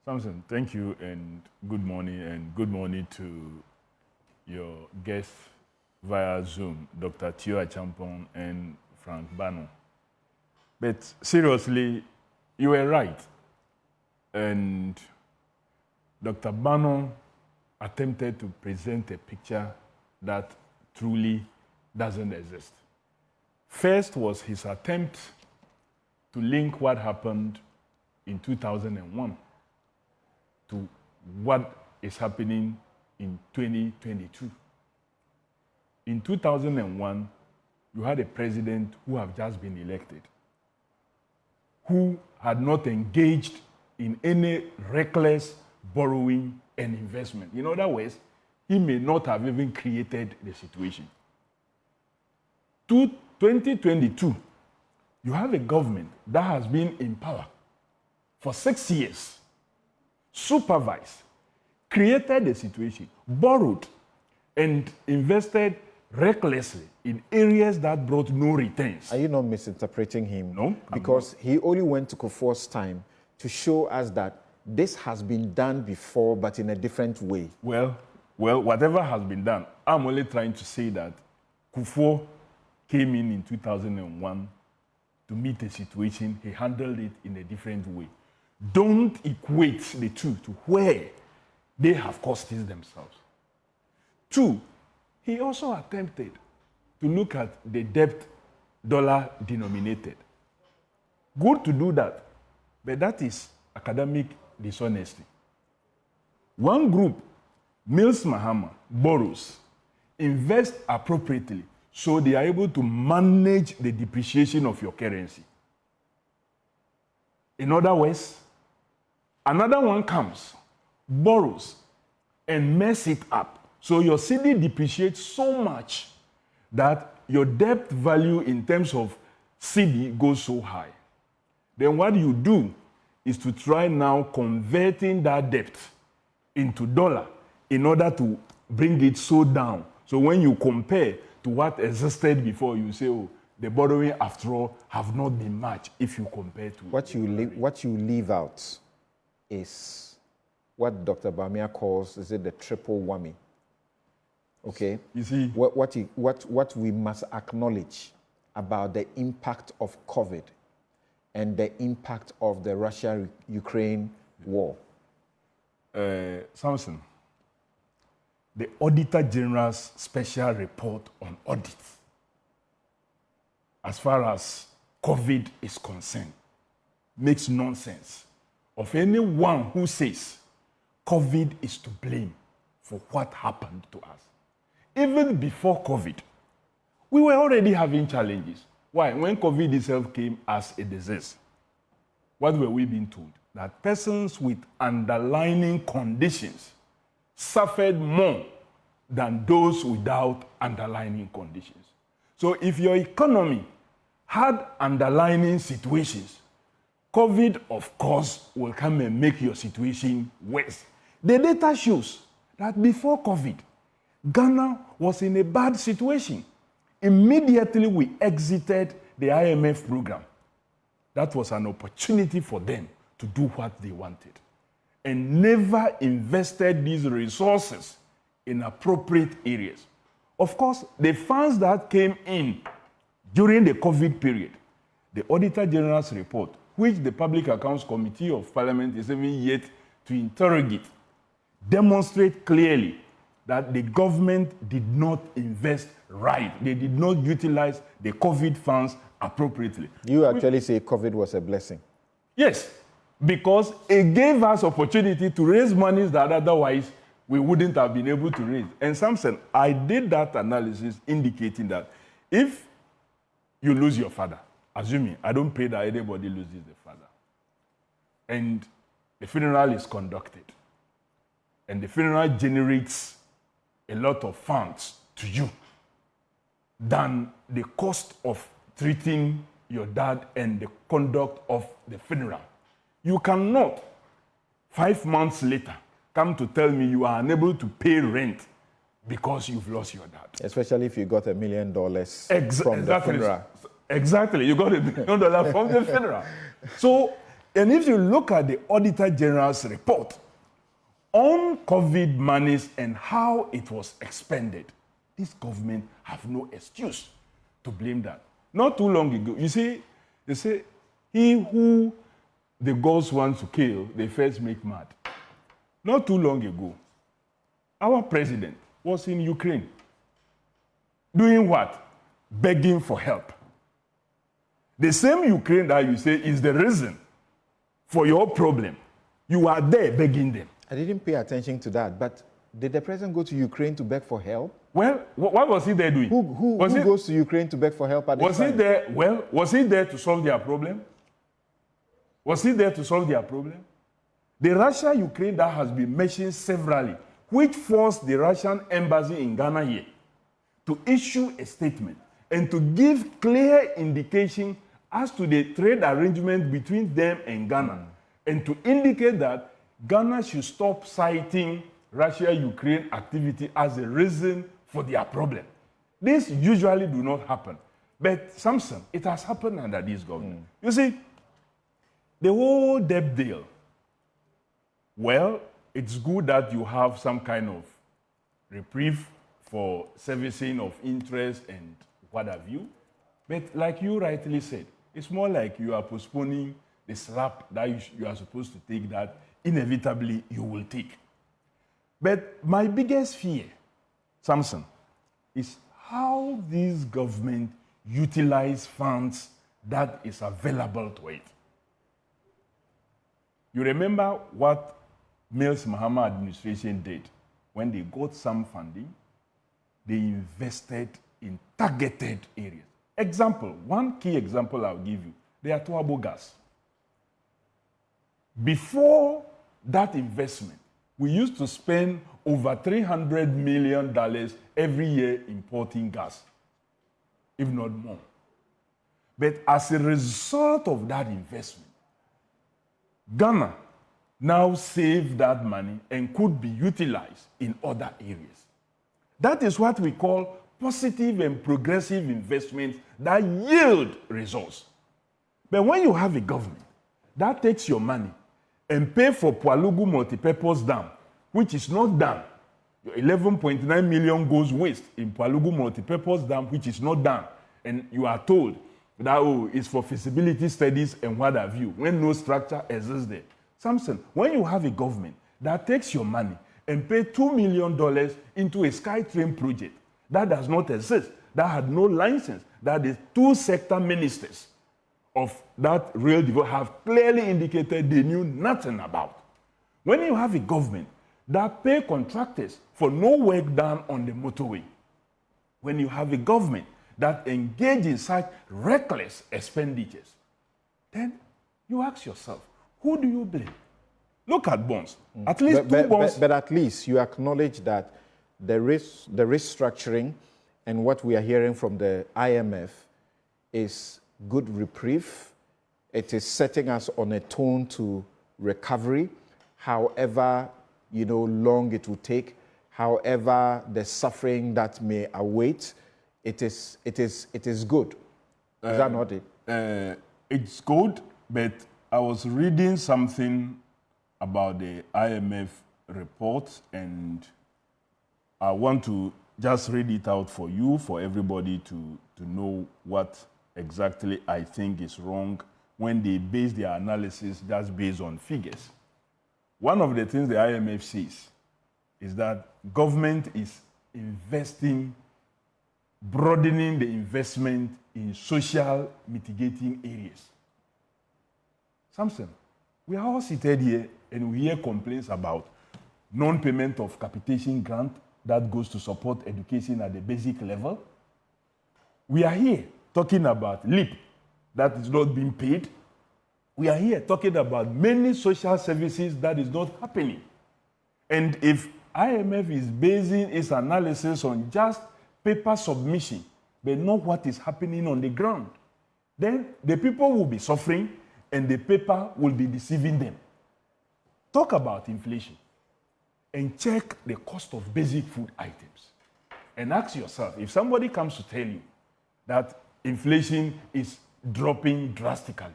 Samson, thank you and good morning to your guests via Zoom, Dr. Tio Achampong and Frank Bano. But seriously, you were right. And Dr. Bano attempted to present a picture that truly doesn't exist. First was his attempt to link what happened in 2001 to what is happening in 2022. In 2001, you had a president who had just been elected, who had not engaged in any reckless borrowing and investment. In other words, he may not have even created the situation. 2022, you have a government that has been in power for 6 years, supervised, created a situation, borrowed, and invested recklessly in areas that brought no returns. Are you not misinterpreting him? No. Because he only went to Kufuor's time to show us that this has been done before, but in a different way. Well, whatever has been done, I'm only trying to say that Kufuor came in 2001 to meet a situation. He handled it in a different way. Don't equate the two to where they have caused this themselves. 2, he also attempted to look at the debt dollar denominated. Good to do that, but that is academic dishonesty. One group, Mills Mahama, borrows, invest appropriately, so they are able to manage the depreciation of your currency. In other words, another one comes, borrows, and mess it up. So your CD depreciates so much that your debt value in terms of CD goes so high. Then what you do is to try now converting that debt into dollar in order to bring it so down. So when you compare to what existed before, you say, oh, the borrowing after all have not been much if you compare to what you leave out is what Dr. Bamia calls, is it the triple whammy? Okay. You see, what we must acknowledge about the impact of COVID and the impact of the Russia-Ukraine war. Samson, the Auditor General's special report on audit, as far as COVID is concerned, makes nonsense of anyone who says COVID is to blame for what happened to us. Even before COVID, we were already having challenges. Why? When COVID itself came as a disease, what were we being told? That persons with underlying conditions suffered more than those without underlying conditions. So if your economy had underlying situations, COVID, of course, will come and make your situation worse. The data shows that before COVID, Ghana was in a bad situation. Immediately we exited the IMF program. That was an opportunity for them to do what they wanted and never invested these resources in appropriate areas. Of course, the funds that came in during the COVID period, the Auditor General's report, which the Public Accounts Committee of Parliament is even yet to interrogate, demonstrate clearly that the government did not invest right. They did not utilize the COVID funds appropriately. You actually say COVID was a blessing. Yes, because it gave us opportunity to raise monies that otherwise we wouldn't have been able to raise. And Samson, I did that analysis indicating that if you lose your father, assuming, I don't pray that anybody loses the father, and the funeral is conducted, and the funeral generates a lot of funds to you than the cost of treating your dad and the conduct of the funeral. You cannot, 5 months later, come to tell me you are unable to pay rent because you've lost your dad. Especially if you got $1 million from the funeral. Exactly, you got $1 million from the funeral. So And if you look at the Auditor General's report on COVID monies and how it was expended, this government have no excuse to blame that. Not too long ago, you see, they say, he who the gods want to kill, they first make mad. Not too long ago, our president was in Ukraine. Doing what? Begging for help. The same Ukraine that you say is the reason for your problem. You are there begging them. I didn't pay attention to that, but did the president go to Ukraine to beg for help? Well, what was he there doing? Who goes to Ukraine to beg for help at this time? Was he there to solve their problem? Was he there to solve their problem? The Russia-Ukraine that has been mentioned severally, which forced the Russian embassy in Ghana here to issue a statement and to give clear indication as to the trade arrangement between them and Ghana, and to indicate that Ghana should stop citing Russia-Ukraine activity as a reason for their problem. This usually do not happen. But Samson, it has happened under this government. You see, the whole debt deal, well, it's good that you have some kind of reprieve for servicing of interest and what have you. But like you rightly said, it's more like you are postponing the slap that you are supposed to take that inevitably you will take. But my biggest fear, Samson, is how this government utilize funds that is available to it. You remember what Mills Mahama administration did when they got some funding? They invested in targeted areas. Example, one key example I'll give you, the Atuabo gas. Before that investment, we used to spend over $300 million every year importing gas, if not more. But as a result of that investment, Ghana now saved that money and could be utilized in other areas. That is what we call positive and progressive investments that yield results. But when you have a government that takes your money and pay for Pualugu multipurpose dam, which is not done, your 11.9 million goes waste in Pualugu multipurpose dam, which is not done, and you are told that, oh, it's for feasibility studies and what have you, when no structure exists there. Samson, when you have a government that takes your money and pay $2 million into a SkyTrain project that does not exist, that had no license, that the two sector ministers of that rail development have clearly indicated they knew nothing about. When you have a government that pay contractors for no work done on the motorway, when you have a government that engage in such reckless expenditures, then you ask yourself, who do you blame? Look at bonds. At least two bonds. But at least you acknowledge that the restructuring and what we are hearing from the IMF is good reprieve. It is setting us on a tone to recovery, however long it will take, however the suffering that may await. It is good. Is that not it? It's good, but I was reading something about the IMF report, and I want to just read it out for you, for everybody to know what exactly I think is wrong when they base their analysis just based on figures. One of the things the IMF says is that government is investing, broadening the investment in social mitigating areas. Samson, we are all seated here and we hear complaints about non-payment of capitation grant that goes to support education at the basic level. We are here talking about LEAP that is not being paid. We are here talking about many social services that is not happening. And if IMF is basing its analysis on just paper submission, but not what is happening on the ground, then the people will be suffering and the paper will be deceiving them. Talk about inflation and check the cost of basic food items. And ask yourself, if somebody comes to tell you that inflation is dropping drastically,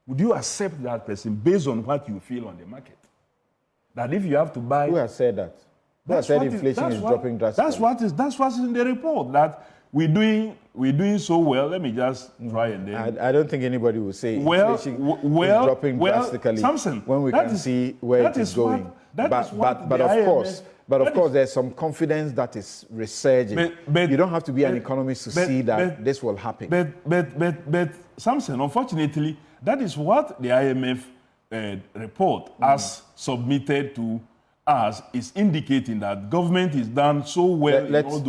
would you accept that person based on what you feel on the market? That if you have to buy... Who has said that? Who has said inflation is dropping drastically? That's what's in the report, that we're doing so well. Let me just try and then... I don't think anybody will say inflation is dropping drastically Samson, when we can see where it is going. But of course, there's some confidence that is resurging. But you don't have to be an economist to see that this will happen. But Samson, unfortunately, that is what the IMF report has submitted to us, is indicating that government is done so well in all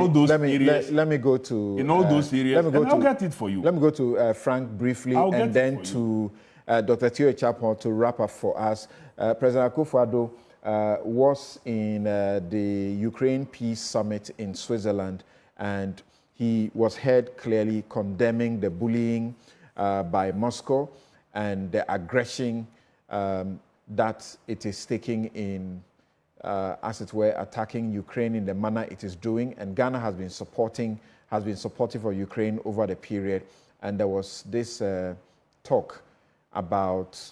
those areas. Let me go to... In all those areas, I'll get it for you. Let me go to Frank briefly, and then to Dr. Theo Chapon to wrap up for us. President Akufo-Addo was in the Ukraine Peace Summit in Switzerland, and he was heard clearly condemning the bullying by Moscow and the aggression that it is taking in, as it were, attacking Ukraine in the manner it is doing. And Ghana has been supportive of Ukraine over the period. And there was this talk about,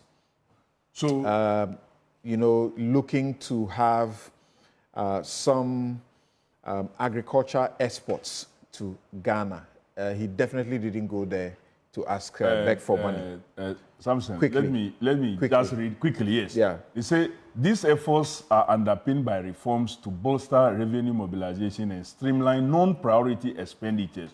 looking to have some agriculture exports to Ghana. He definitely didn't go there to ask, beg for money. Samson, quickly. let me just read quickly, yes. Yeah. They say, these efforts are underpinned by reforms to bolster revenue mobilization and streamline non-priority expenditures,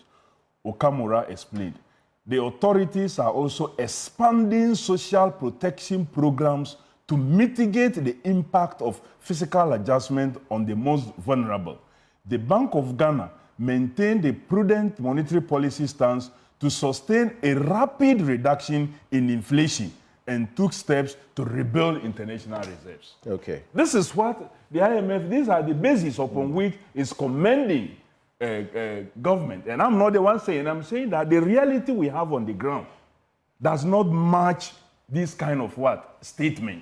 Okamura explained. The authorities are also expanding social protection programs to mitigate the impact of fiscal adjustment on the most vulnerable. The Bank of Ghana maintained a prudent monetary policy stance to sustain a rapid reduction in inflation and took steps to rebuild international reserves. Okay. This is what the IMF, these are the basis upon which is commending government. And I'm not the one saying, I'm saying that the reality we have on the ground does not match this kind of statements.